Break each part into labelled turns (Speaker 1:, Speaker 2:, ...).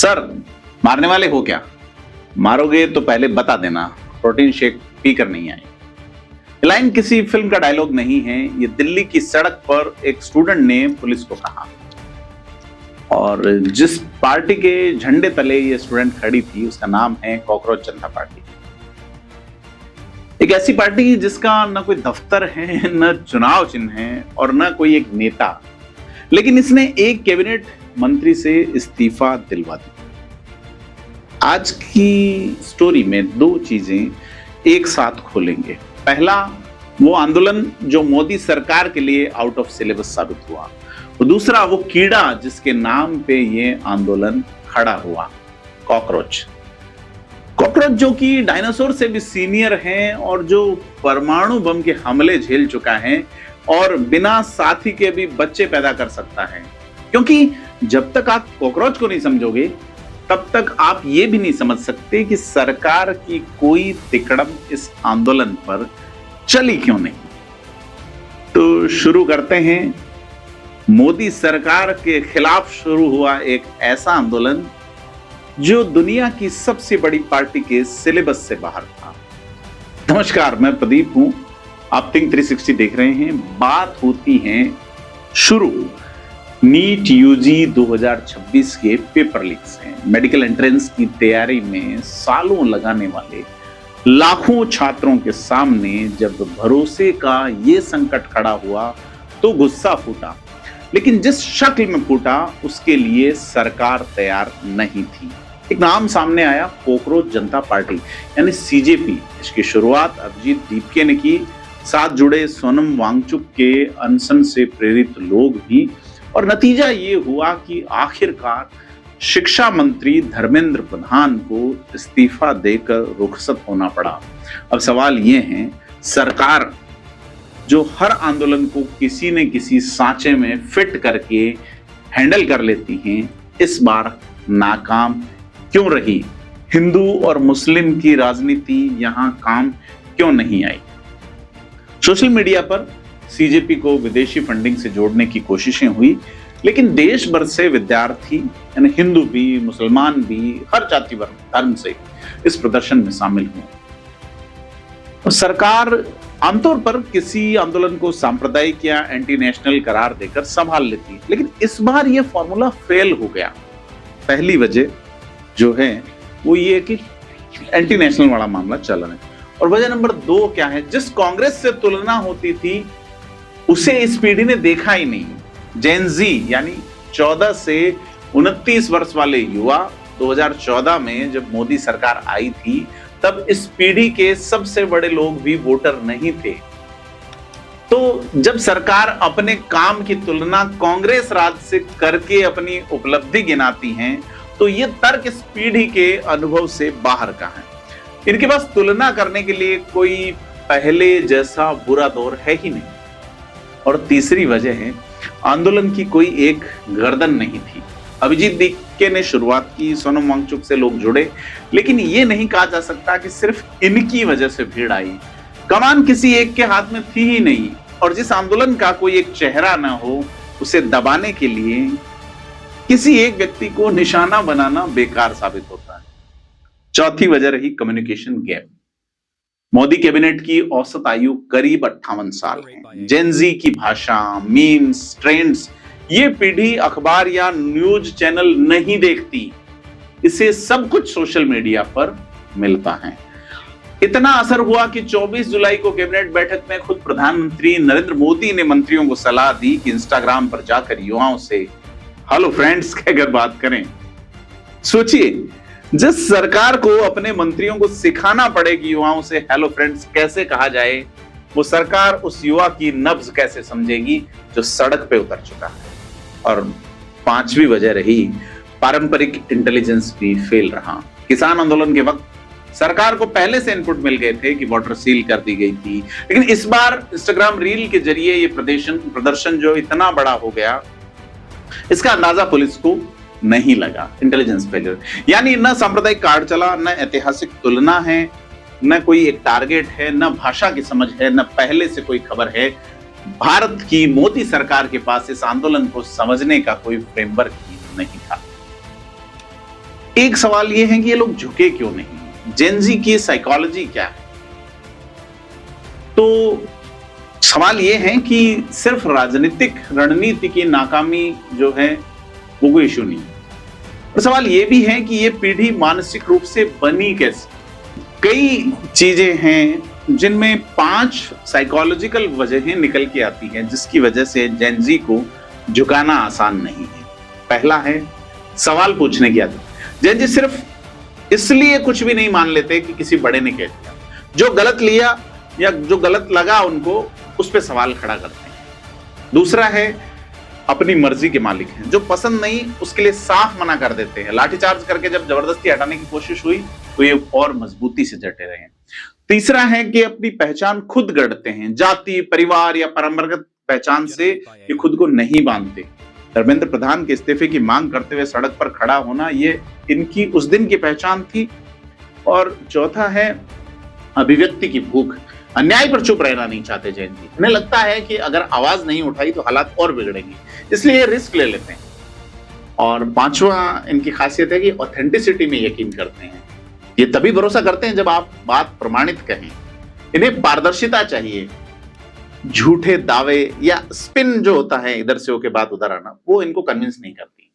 Speaker 1: Sir, मारने वाले हो क्या? मारोगे तो पहले बता देना, प्रोटीन शेक पीकर नहीं आए। ये लाइन किसी फिल्म का डायलॉग नहीं है, ये दिल्ली की सड़क पर एक स्टूडेंट ने पुलिस को कहा। और जिस पार्टी के झंडे तले ये स्टूडेंट खड़ी थी उसका नाम है कॉकरोच जनता पार्टी। एक ऐसी पार्टी जिसका न कोई दफ्तर है, न चुनाव चिन्ह है और न कोई एक नेता, लेकिन इसने एक कैबिनेट मंत्री से इस्तीफा दिलवा दिया। आज की स्टोरी में दो चीजें एक साथ खोलेंगे। पहला, वो आंदोलन जो मोदी सरकार के लिए आउट ऑफ सिलेबस साबित हुआ, और दूसरा वो कीड़ा जिसके नाम पे ये आंदोलन खड़ा हुआ, कॉकरोच। कॉकरोच जो कि डायनासोर से भी सीनियर हैं और जो परमाणु बम के हमले झेल चुका है और बिना साथी के भी बच्चे पैदा कर सकता है। क्योंकि जब तक आप कॉकरोच को नहीं समझोगे तब तक आप ये भी नहीं समझ सकते कि सरकार की कोई तिकड़म इस आंदोलन पर चली क्यों नहीं। तो शुरू करते हैं। मोदी सरकार के खिलाफ शुरू हुआ एक ऐसा आंदोलन जो दुनिया की सबसे बड़ी पार्टी के सिलेबस से बाहर था। नमस्कार, मैं प्रदीप हूं, आप थिंक 360 देख रहे हैं। बात होती है शुरू नीट यूजी 2026 के पेपर लीक से। मेडिकल एंट्रेंस की तैयारी में सालों लगाने वाले लाखों छात्रों के सामने जब भरोसे का ये संकट खड़ा हुआ तो गुस्सा फूटा, लेकिन जिस शक्ल में फूटा उसके लिए सरकार तैयार नहीं थी। एक नाम सामने आया, कॉकरोच जनता पार्टी यानी सीजेपी। इसकी शुरुआत अभिजीत दीपके ने की, साथ जुड़े सोनम वांगचुक के अनशन से प्रेरित लोग भी, और नतीजा ये हुआ कि आखिरकार शिक्षा मंत्री धर्मेंद्र प्रधान को इस्तीफा देकर रुखसत होना पड़ा। अब सवाल ये है, सरकार जो हर आंदोलन को किसी न किसी सांचे में फिट करके हैंडल कर लेती हैं, इस बार नाकाम क्यों रही? हिंदू और मुस्लिम की राजनीति यहां काम क्यों नहीं आई? सोशल मीडिया पर सीजेपी को विदेशी फंडिंग से जोड़ने की कोशिशें हुई, लेकिन देश भर से विद्यार्थी यानी हिंदू भी, मुसलमान भी, हर जाति वर्ग धर्म से इस प्रदर्शन में शामिल हुए। सरकार आमतौर पर किसी आंदोलन को सांप्रदायिक या एंटी नेशनल करार देकर संभाल लेती है, लेकिन इस बार यह फॉर्मूला फेल हो गया। पहली वजह जो है वो ये कि एंटी नेशनल वाला मामला चल रहा है, और वजह नंबर 2 क्या है? जिस कांग्रेस से तुलना होती थी उसे इस पीढ़ी ने देखा ही नहीं। जेन जी यानी 14 से 29 वर्ष वाले युवा 2014 में जब मोदी सरकार आई थी तब इस पीढ़ी के सबसे बड़े लोग भी वोटर नहीं थे। तो जब सरकार अपने काम की तुलना कांग्रेस राज से करके अपनी उपलब्धि गिनाती हैं, तो ये तर्क इस पीढ़ी के अनुभव से बाहर का है। इनके पास तुलना करने के लिए कोई पहले जैसा बुरा दौर है ही नहीं। और तीसरी वजह है, आंदोलन की कोई एक गर्दन नहीं थी। अभिजीत दीपके ने शुरुआत की, सोनम वांगचुक से लोग जुड़े, लेकिन ये नहीं कहा जा सकता कि सिर्फ इनकी वजह से भीड़ आई। कमान किसी एक के हाथ में थी ही नहीं, और जिस आंदोलन का कोई एक चेहरा ना हो उसे दबाने के लिए किसी एक व्यक्ति को निशाना बनाना बेकार साबित होता है। चौथी वजह रही कम्युनिकेशन गैप। मोदी कैबिनेट की औसत आयु करीब 58 साल है। जेन जी की भाषा, मीम्स, ट्रेंड्स, ये पीढ़ी अखबार या न्यूज चैनल नहीं देखती, इसे सब कुछ सोशल मीडिया पर मिलता है। इतना असर हुआ कि 24 जुलाई को कैबिनेट बैठक में खुद प्रधानमंत्री नरेंद्र मोदी ने मंत्रियों को सलाह दी कि इंस्टाग्राम पर जाकर युवाओं से हेलो फ्रेंड्स कहकर बात करें। सोचिए, जिस सरकार को अपने मंत्रियों को सिखाना पड़े कि युवाओं से हेलो फ्रेंड्स कैसे कहा जाए, वो सरकार उस युवा की नब्ज कैसे समझेगी जो सड़क पे उतर चुका है। और 5वीं वजह रही, पारंपरिक इंटेलिजेंस भी फेल रहा। किसान आंदोलन के वक्त सरकार को पहले से इनपुट मिल गए थे कि बॉर्डर सील कर दी गई थी, लेकिन इस बार इंस्टाग्राम रील के जरिए ये प्रदर्शन जो इतना बड़ा हो गया, इसका अंदाजा पुलिस को नहीं लगा। इंटेलिजेंस फेलियर यानी न सांप्रदायिक कार्ड चला, न ऐतिहासिक तुलना है, न कोई एक टारगेट है, न भाषा की समझ है, न पहले से कोई खबर है। भारत की मोदी सरकार के पास इस आंदोलन को समझने का कोई फ्रेमवर्क ही नहीं था। एक सवाल ये है कि ये लोग झुके क्यों नहीं, जेनजी की साइकोलॉजी क्या है। तो सवाल ये है कि सिर्फ राजनीतिक रणनीति की नाकामी जो है वो कोई इशू नहीं है, और सवाल ये भी है कि ये पीढ़ी मानसिक रूप से बनी कैसे। कई चीजें हैं जिनमें 5 साइकोलॉजिकल वजहें निकल के आती हैं जिसकी वजह से जेनजी को झुकाना आसान नहीं है। पहला है सवाल पूछने की आदत। जेनजी सिर्फ इसलिए कुछ भी नहीं मान लेते कि किसी बड़े ने कह दिया, जो गलत लिया या जो गलत लगा उनको उस पर सवाल खड़ा करते हैं। दूसरा है अपनी मर्जी के मालिक हैं, जो पसंद नहीं उसके लिए साफ मना कर देते हैं। लाठीचार्ज करके जब जबरदस्ती हटाने की कोशिश हुई तो ये और मजबूती से डटे रहे हैं। तीसरा है कि अपनी पहचान खुद गढ़ते हैं, जाति, परिवार या परंपरागत पहचान से ये खुद को नहीं बांधते। धर्मेंद्र प्रधान के इस्तीफे की मांग करते हुए सड़क पर खड़ा होना ये इनकी उस दिन की पहचान थी। और चौथा है अभिव्यक्ति की भूख, अन्याय पर चुप रहना नहीं चाहते जेनजी। उन्हें लगता है कि अगर आवाज नहीं उठाई तो हालात और बिगड़ेंगे, इसलिए ये रिस्क ले लेते हैं। और पांचवा इनकी खासियत है कि ऑथेंटिसिटी में यकीन करते हैं। ये तभी भरोसा करते हैं जब आप बात प्रमाणित कहें। इन्हें पारदर्शिता चाहिए, झूठे दावे या स्पिन जो होता है इधर से होके बात उधर आना, वो इनको कन्विंस नहीं करती।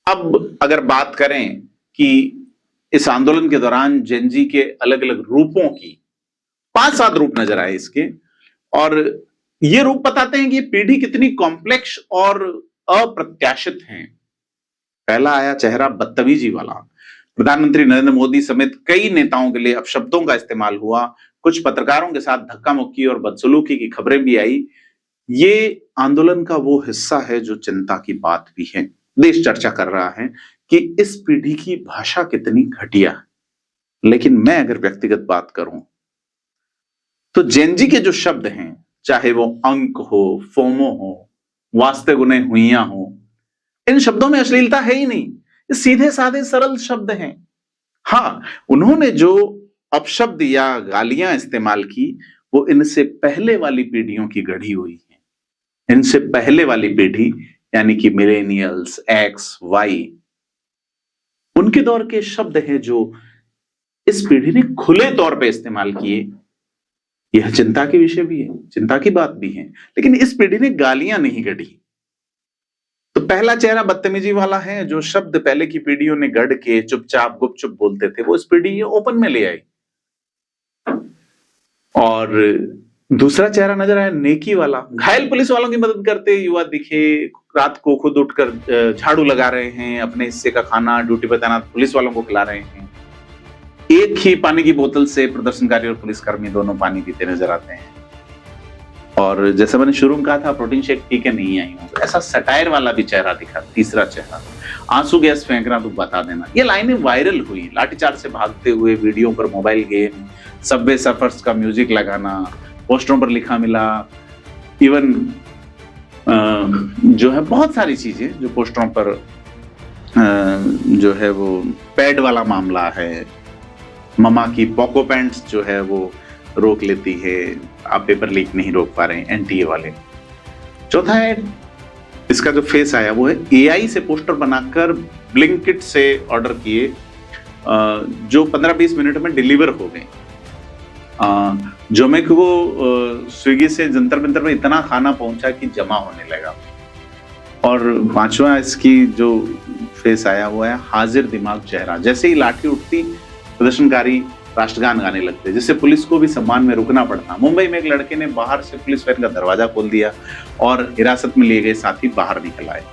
Speaker 1: अब अगर बात करें कि इस आंदोलन के दौरान जेनजी के अलग अलग रूपों की 5-7 रूप नजर आए इसके, और ये रूप बताते हैं कि ये पीढ़ी कितनी कॉम्प्लेक्स और अप्रत्याशित है। पहला आया चेहरा बदतमीजी वाला। प्रधानमंत्री नरेंद्र मोदी समेत कई नेताओं के लिए अपशब्दों का इस्तेमाल हुआ। कुछ पत्रकारों के साथ धक्का मुक्की और बदसलूकी की खबरें भी आई। ये आंदोलन का वो हिस्सा है जो चिंता की बात भी है। देश चर्चा कर रहा है कि इस पीढ़ी की भाषा कितनी घटिया है। लेकिन मैं अगर व्यक्तिगत बात करूं तो जेनजी के जो शब्द हैं, चाहे वो अंक हो, फोमो हो, वास्ते गुने हुइयां हो, इन शब्दों में अश्लीलता है ही नहीं। ये सीधे साधे सरल शब्द हैं। हाँ, उन्होंने जो अपशब्द या गालियां इस्तेमाल की वो इनसे पहले वाली पीढ़ियों की गढ़ी हुई है। इनसे पहले वाली पीढ़ी यानी कि मिलेनियल्स, एक्स, वाई, उनके दौर के शब्द हैं जो इस पीढ़ी ने खुले तौर पे इस्तेमाल किए। यह चिंता के विषय भी है, चिंता की बात भी है, लेकिन इस पीढ़ी ने गालियां नहीं गढ़ी। तो पहला चेहरा बदतमीजी वाला है। जो शब्द पहले की पीढ़ियों ने गढ़ के चुपचाप गुपचुप बोलते थे वो इस पीढ़ी ओपन में ले आई। और दूसरा चेहरा नजर आया नेकी वाला। घायल पुलिस वालों की मदद करते युवा दिखे, रात को खुद उठकर झाड़ू लगा रहे हैं, अपने हिस्से का खाना ड्यूटी पर तैनात पुलिस वालों को खिला रहे हैं। एक ही पानी की बोतल से प्रदर्शनकारी और पुलिसकर्मी दोनों पानी पीते नजर आते हैं। और जैसे मैंने शुरू में कहा था, प्रोटीन शेक पी के नहीं आई हूं, ऐसा सटायर वाला भी चेहरा दिखा। तीसरा चेहरा, आंसू गैस फेंक रहा तो बता देना। ये लाइनें वायरल हुई। लाठीचार्ज से भागते हुए वीडियो पर मोबाइल गेम, सबवे सर्फर्स का म्यूजिक लगाना, पोस्टरों पर लिखा मिला, इवन जो है बहुत सारी चीजें जो पोस्टरों पर जो है वो पैड वाला मामला है। ममा की पोको पैंट्स जो है वो रोक लेती है, आप पेपर लीक नहीं रोक पा रहे हैं, एनटीए वाले। चौथा है इसका जो फेस आया वो है एआई से पोस्टर बनाकर ब्लिंकिट से ऑर्डर किए, जो 15-20 मिनट में डिलीवर हो गए। जोमेटो को स्विगी से जंतर मंतर में इतना खाना पहुंचा कि जमा होने लगा। और पांचवा इसकी जो फेस आया वो है हाजिर दिमाग चेहरा। जैसे ही लाठी उठती प्रदर्शनकारी राष्ट्रगान गाने लगते, जिससे पुलिस को भी सम्मान में रुकना पड़ता। मुंबई में एक लड़के ने बाहर से पुलिस वैन का दरवाजा खोल दिया और हिरासत में लिए गए साथी बाहर निकल आए।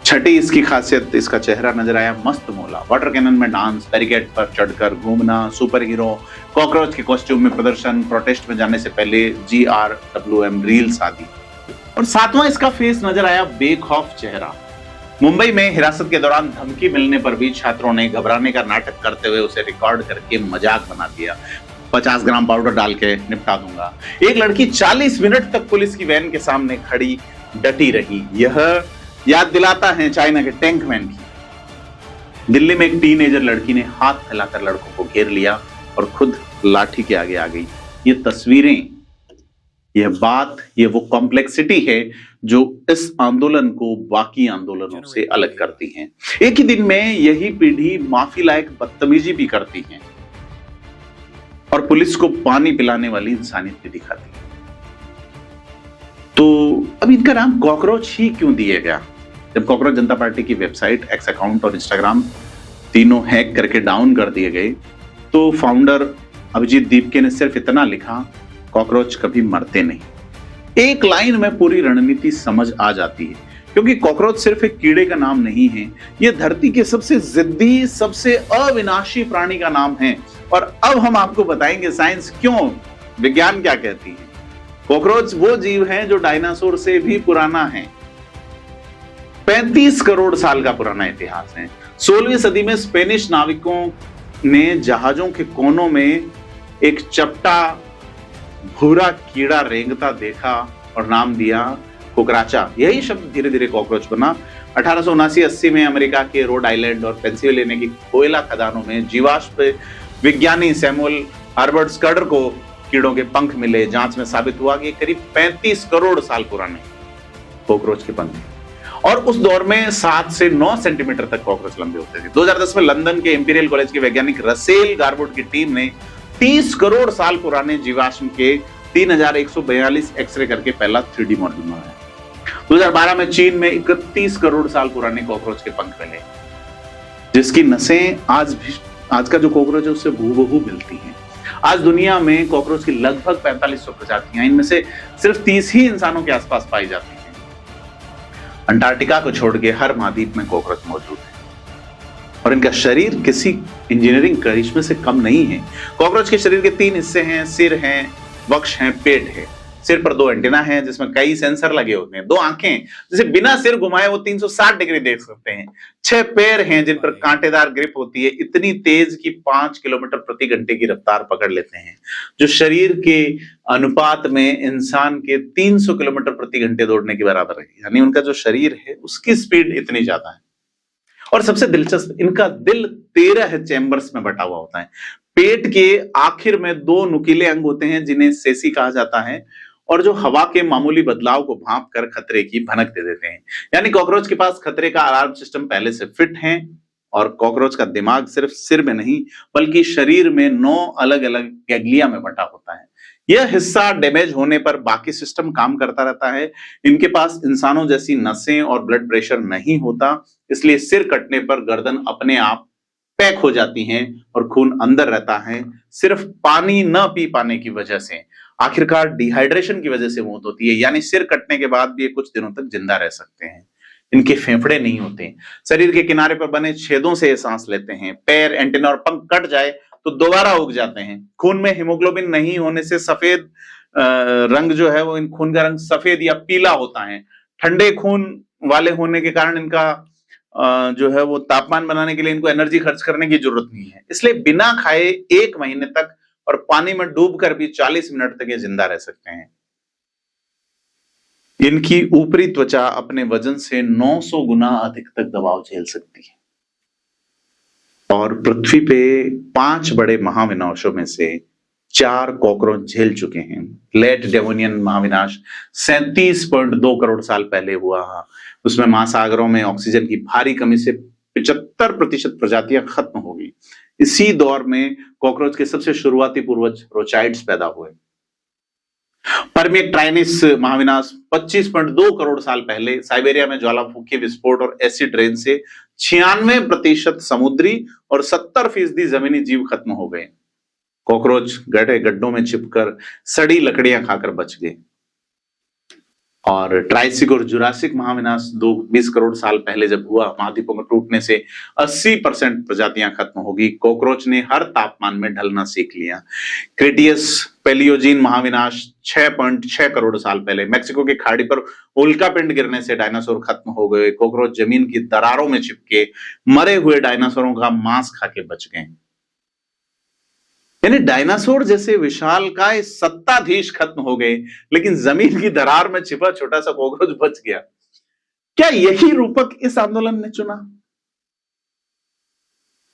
Speaker 1: छठी इसकी खासियत, इसका चेहरा नजर आया मस्त मोला। वाटर कैनन में डांस, बैरिकेड पर चढ़कर घूमना, सुपर हीरो कॉकरोच के कॉस्ट्यूम में प्रदर्शन, प्रोटेस्ट में जाने से पहले GRWM रील्स आदि। और सातवां इसका फेस नजर आया बेखौफ चेहरा। मुंबई में हिरासत के दौरान धमकी मिलने पर भी छात्रों ने घबराने का नाटक करते हुए उसे रिकॉर्ड करके मजाक बना दिया। 50 ग्राम पाउडर डाल के निपटा दूंगा। एक लड़की 40 मिनट तक पुलिस की वैन के सामने खड़ी डटी रही। यह याद दिलाता है चाइना के टैंक मैन की। दिल्ली में एक टीनेजर लड़की ने हाथ फैलाकर लड़कों को घेर लिया और खुद लाठी के आगे आ गई। ये तस्वीरें ये वो कॉम्प्लेक्सिटी है जो इस आंदोलन को बाकी आंदोलनों से अलग करती है। एक ही दिन में यही पीढ़ी माफी लायक बदतमीजी भी करती है और पुलिस को पानी पिलाने वाली इंसानियत भी दिखाती है। तो अब इनका नाम कॉकरोच ही क्यों दिया गया? जब कॉकरोच जनता पार्टी की वेबसाइट, एक्स अकाउंट और इंस्टाग्राम तीनों हैक करके डाउन कर दिए गए, तो फाउंडर अभिजीत दीपके ने सिर्फ इतना लिखा, कॉकरोच कभी मरते नहीं। एक लाइन में पूरी रणनीति समझ आ जाती है, क्योंकि कॉकरोच सिर्फ एक कीड़े का नाम नहीं है, यह धरती के सबसे जिद्दी, सबसे अविनाशी प्राणी का नाम है। और अब हम आपको बताएंगे साइंस क्यों, विज्ञान क्या कहती है। कॉकरोच वो जीव है जो डायनासोर से भी पुराना है। 35 करोड़ साल का पुराना इतिहास है। 16वीं सदी में स्पेनिश नाविकों ने जहाजों के कोनों में एक चपटा भूरा कीड़ा रेंगता देखा और नाम दिया कुकराचा। यही शब्द धीरे धीरे कॉकरोच बना। 1879-80 में अमेरिका के रोड आइलैंड और पेंसिल्वेनिया की कोयला खदानों में जीवाश्म विज्ञानी सैमुअल हर्बर्ट स्कर्डर को कीड़ों के पंख मिले। जांच में साबित हुआ कि करीब 35 करोड़ साल पुराने कॉकरोच के पंख थे और उस दौर में 7 से 9 सेंटीमीटर तक कॉकरोच लंबे होते थे। 2010 में लंदन के इंपीरियल कॉलेज के वैज्ञानिक रसेल गारवुड की टीम ने 30 करोड़ साल पुराने जीवाश्म के 3142 एक्सरे करके पहला 3D मॉडल बनाया। 2012 में चीन में 31 करोड़ साल पुराने कॉकरोच के पंख मिले, जिसकी नसें आज का जो कॉकरोच है उससे हूबहू मिलती हैं। आज दुनिया में कॉकरोच की लगभग 4500 प्रजातियां, इनमें से सिर्फ 30 ही इंसानों के आसपास पाई जाती हैं। अंटार्कटिका को छोड़ के हर महाद्वीप में कॉकरोच मौजूद है और इनका शरीर किसी इंजीनियरिंग करिश्मे से कम नहीं है। कॉकरोच के शरीर के 3 हिस्से हैं, सिर है, वक्ष है, पेट है। सिर पर 2 एंटीना हैं जिसमें कई सेंसर लगे होते हैं। 2 आंखें जिसे बिना सिर घुमाए वो 360 डिग्री देख सकते हैं। 6 पैर हैं जिन पर कांटेदार ग्रिप होती है, इतनी तेज कि 5 किलोमीटर प्रति घंटे की रफ्तार पकड़ लेते हैं, जो शरीर के अनुपात में इंसान के 300 किलोमीटर प्रति घंटे दौड़ने के बराबर है। यानी उनका जो शरीर है उसकी स्पीड इतनी ज्यादा है। और सबसे दिलचस्प, इनका दिल 13 चैम्बर्स में बटा हुआ होता है। पेट के आखिर में 2 नुकीले अंग होते हैं जिन्हें सेसी कहा जाता है और जो हवा के मामूली बदलाव को भांप कर खतरे की भनक दे देते हैं। यानी कॉकरोच के पास खतरे का अलार्म सिस्टम पहले से फिट है और कॉकरोच का दिमाग सिर्फ सिर में नहीं बल्कि शरीर में 9 अलग अलग गैंग्लिया में बटा होता है। यह हिस्सा डैमेज होने पर बाकी सिस्टम काम करता रहता है। इनके पास इंसानों जैसी नसें और ब्लड प्रेशर नहीं होता, इसलिए सिर कटने पर गर्दन अपने आप पैक हो जाती है और खून अंदर रहता है, सिर्फ पानी न पी पाने की वजह से। आखिरकार डिहाइड्रेशन की वजह से मौत होती है। यानी सिर कटने के बाद भी ये कुछ दिनों तक जिंदा रह सकते हैं। इनके फेफड़े नहीं होते। शरीर के किनारे पर बने छेदों से ये सांस लेते हैं। पैर, एंटीना और पंख कट जाए तो दोबारा उग जाते हैं। खून में हीमोग्लोबिन नहीं होने से सफेद रंग जो है वो, इन खून का रंग सफेद या पीला होता है। ठंडे खून वाले होने के कारण इनका जो है वो तापमान बनाने के लिए इनको एनर्जी खर्च करने की जरूरत नहीं है, इसलिए बिना खाए 1 महीने तक और पानी में डूबकर भी 40 मिनट तक ये जिंदा रह सकते हैं। इनकी ऊपरी त्वचा अपने वजन से 900 गुना अधिक तक दबाव झेल सकती है और पृथ्वी पे 5 बड़े महाविनाशों में से 4 कॉकरोच झेल चुके हैं। लेट डेवोनियन महाविनाश 37.2 करोड़ साल पहले हुआ। उसमें महासागरों में ऑक्सीजन की भारी कमी से 75% प्रजातियां खत्म हो गई। इसी दौर में कॉकरोच के सबसे शुरुआती पूर्वज रोचाइड्स पैदा हुए। परमियक ट्राइनिस महाविनाश 25.2 करोड़ साल पहले साइबेरिया में ज्वालामुखी विस्फोट और एसिड रेन से 96% समुद्री और 70% जमीनी जीव खत्म हो गए। कॉकरोच गड्ढे गड्ढों में छिपकर सड़ी लकड़ियां खाकर बच गए। और ट्राइसिक और जुरासिक महाविनाश 20 करोड़ साल पहले जब हुआ, महाद्वीपों में टूटने से 80% प्रजातियां खत्म होगी। कॉकरोच ने हर तापमान में ढलना सीख लिया। क्रेटियस पैलियोजीन महाविनाश 6.6 करोड़ साल पहले मेक्सिको की खाड़ी पर उल्कापिंड गिरने से डायनासोर खत्म हो गए। कॉकरोच जमीन की दरारों में चिपके मरे हुए डायनासोरों का मांस खा के बच गए। यानी डायनासोर जैसे विशालकाय सत्ताधीश खत्म हो गए, लेकिन जमीन की दरार में छिपा छोटा सा कॉकरोच बच गया। क्या यही रूपक इस आंदोलन ने चुना?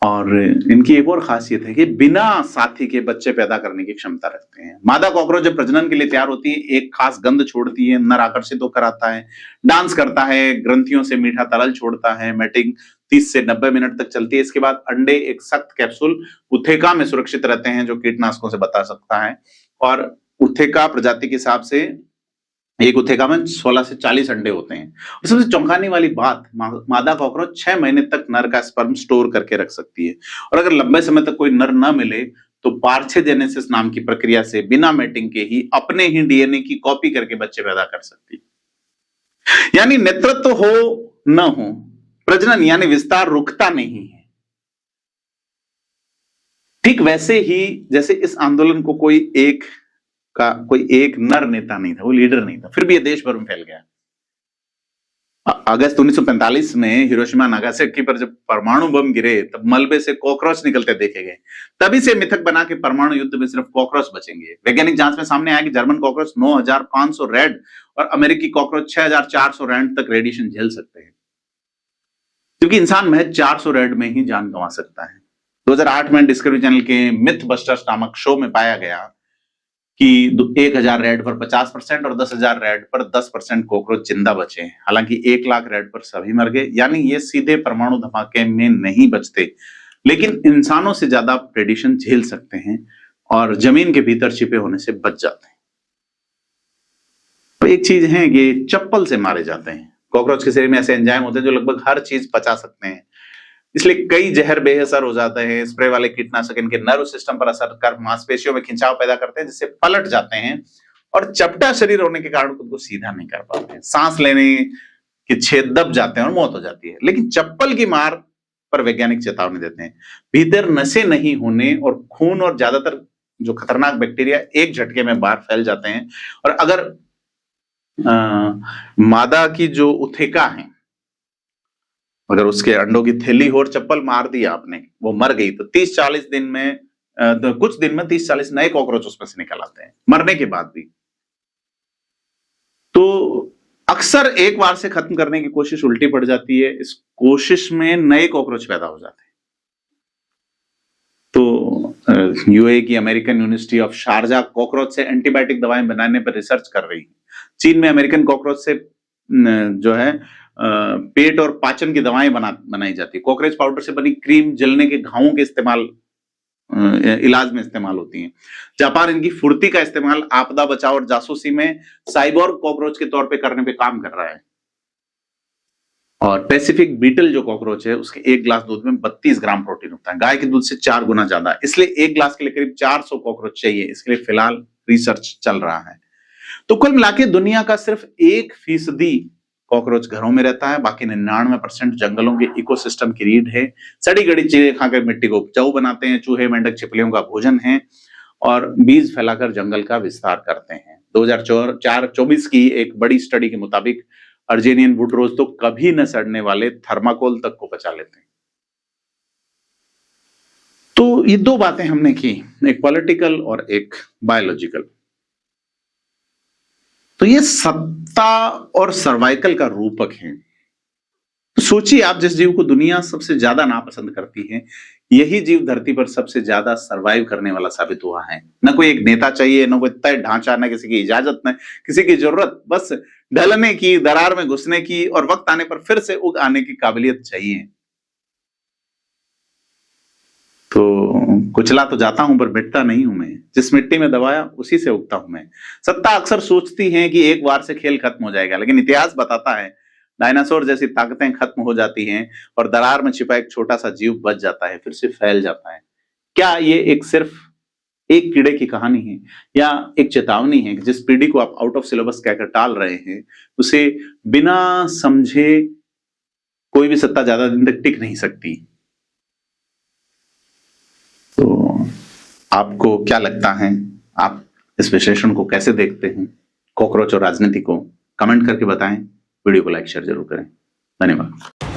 Speaker 1: और इनकी एक और खासियत है कि बिना साथी के बच्चे पैदा करने की क्षमता रखते हैं। मादा कॉकरोच जब प्रजनन के लिए तैयार होती है, एक खास गंध छोड़ती है, नर आकर्षित होकर आता है, डांस करता है, ग्रंथियों से मीठा तरल छोड़ता है। मैटिंग 30 से 90 मिनट तक चलती है। इसके बाद अंडे एक सख्त कैप्सूल उथेका में सुरक्षित रहते हैं, जो कीटनाशकों से बचा सकता है। और उथेका प्रजाति के हिसाब से एक उथेका में 16 से 40 अंडे होते हैं। और सबसे चौंकाने वाली बात, मादा कॉकरोच 6 महीने तक नर का स्पर्म स्टोर करके रख सकती है। और अगर लंबे समय तक कोई नर न मिले तो पार्थेजेनेसिस नाम की प्रक्रिया से बिना मैटिंग के ही अपने ही डीएनए की कॉपी करके बच्चे पैदा कर सकती है। यानी नेतृत्व हो न हो, प्रजनन यानी विस्तार रुकता नहीं है। ठीक वैसे ही जैसे इस आंदोलन को कोई एक नर नेता नहीं था, वो लीडर नहीं था, फिर भी ये देश भर में फैल गया। अगस्त 1945 में हिरोशिमा नागासाकी पर जब परमाणु बम गिरे तब मलबे से कॉकरोच निकलते देखे गए। तभी से मिथक बना कि परमाणु युद्ध में सिर्फ कॉकरोच बचेंगे। वैज्ञानिक जांच में सामने आया कि जर्मन कॉकरोच 9500 रेड और अमेरिकी कॉकरोच 6400 रेड तक रेडिएशन झेल सकते हैं, क्योंकि इंसान महज 400 रेड में ही जान गंवा सकता है। 2008 में डिस्कवरी चैनल के मिथ बस्टर्स नामक शो में पाया गया कि 1000 रेड पर 50% और 10,000 रेड पर 10% कॉकरोच जिंदा बचे। हालांकि 1 लाख रेड पर सभी मर गए। यानी ये सीधे परमाणु धमाके में नहीं बचते, लेकिन इंसानों से ज्यादा रेडिएशन झेल सकते हैं और जमीन के भीतर छिपे होने से बच जाते हैं। तो एक चीज है कि चप्पल से मारे जाते हैं। कॉकरोच के शरीर में ऐसे एंजाइम होते हैं जो लगभग हर चीज पचा सकते हैं, इसलिए कई जहर बेअसर हो जाते हैं। स्प्रे वाले कीटनाशक इनके नर्व सिस्टम पर असर कर मांसपेशियों में खिंचाव पैदा करते हैं, जिससे पलट जाते हैं और चपटा शरीर होने के कारण खुद को सीधा नहीं कर पाते हैं। सांस लेने के छेद दब जाते हैं और मौत हो जाती है। लेकिन चप्पल की मार पर वैज्ञानिक चेतावनी देते हैं, भीतर नसें नहीं होने और खून और ज्यादातर जो खतरनाक बैक्टीरिया एक झटके में बाहर फैल जाते हैं। और अगर मादा की जो उथेका है, अगर उसके अंडों की थैली हो और चप्पल मार दी आपने, वो मर गई, तो 30-40 दिन में कुछ दिन में 30-40 नए कॉकरोच उसमें से निकल आते हैं मरने के बाद भी। तो अक्सर एक बार से खत्म करने की कोशिश उल्टी पड़ जाती है। इस कोशिश में नए कॉकरोच पैदा हो जाते हैं। तो यूएई की American university of Sharjah cockroach से एंटीबायोटिक दवाएं बनाने पर रिसर्च कर रही है। चीन में अमेरिकन कॉकरोच से जो है पेट और पाचन की दवाएं बनाई जाती है। कॉकरोच पाउडर से बनी क्रीम जलने के घावों के इलाज में इस्तेमाल होती है। जापान इनकी फुर्ती का इस्तेमाल आपदा बचाव और जासूसी में साइबोर्ग कॉकरोच के तौर पे करने पे काम कर रहा है। और पैसिफिक बीटल जो कॉकरोच है, उसके 1 गिलास दूध में 32 ग्राम प्रोटीन होता है, गाय के दूध से 4 गुना ज्यादा। इसलिए 1 गिलास के लिए करीब 400 कॉकरोच चाहिए। इसके लिए फिलहाल रिसर्च चल रहा है। तो कुल मिलाकर दुनिया का सिर्फ 1% कॉकरोच घरों में रहता है, बाकी 99% जंगलों के इकोसिस्टम की रीढ़ है। सड़ी गड़ी चीजें खाकर मिट्टी को उपजाऊ बनाते हैं, चूहे मेंढक छिपकलियों का भोजन है और बीज फैलाकर जंगल का विस्तार करते हैं। 2024 की एक बड़ी स्टडी के मुताबिक अर्जेनियन वुडरोज तो कभी न सड़ने वाले थर्माकोल तक को बचा लेते हैं। तो ये 2 बातें हमने की, एक पॉलिटिकल और एक बायोलॉजिकल। तो ये सत्ता और सर्वाइकल का रूपक है। तो सोचिए, आप जिस जीव को दुनिया सबसे ज्यादा नापसंद करती है, यही जीव धरती पर सबसे ज्यादा सरवाइव करने वाला साबित हुआ है। न कोई एक नेता चाहिए, न कोई तय ढांचा, न किसी की इजाजत, न किसी की जरूरत, बस ढलने की, दरार में घुसने की और वक्त आने पर फिर से उग आने की काबिलियत चाहिए। तो कुचला तो जाता हूं पर मिटता नहीं हूं मैं, जिस मिट्टी में दबाया उसी से उगता हूं मैं। सत्ता अक्सर सोचती है कि एक बार से खेल खत्म हो जाएगा, लेकिन इतिहास बताता है डायनासोर जैसी ताकतें खत्म हो जाती हैं और दरार में छिपा एक छोटा सा जीव बच जाता है, फिर से फैल जाता है। क्या ये सिर्फ एक कीड़े की कहानी है या एक चेतावनी है कि जिस पीढ़ी को आप आउट ऑफ सिलेबस कहकर टाल रहे हैं, उसे बिना समझे कोई भी सत्ता ज्यादा दिन तक टिक नहीं सकती। तो आपको क्या लगता है, आप इस विश्लेषण को कैसे देखते हैं, कॉकरोच और राजनीति को? कमेंट करके बताएं। वीडियो को लाइक शेयर जरूर करें। धन्यवाद।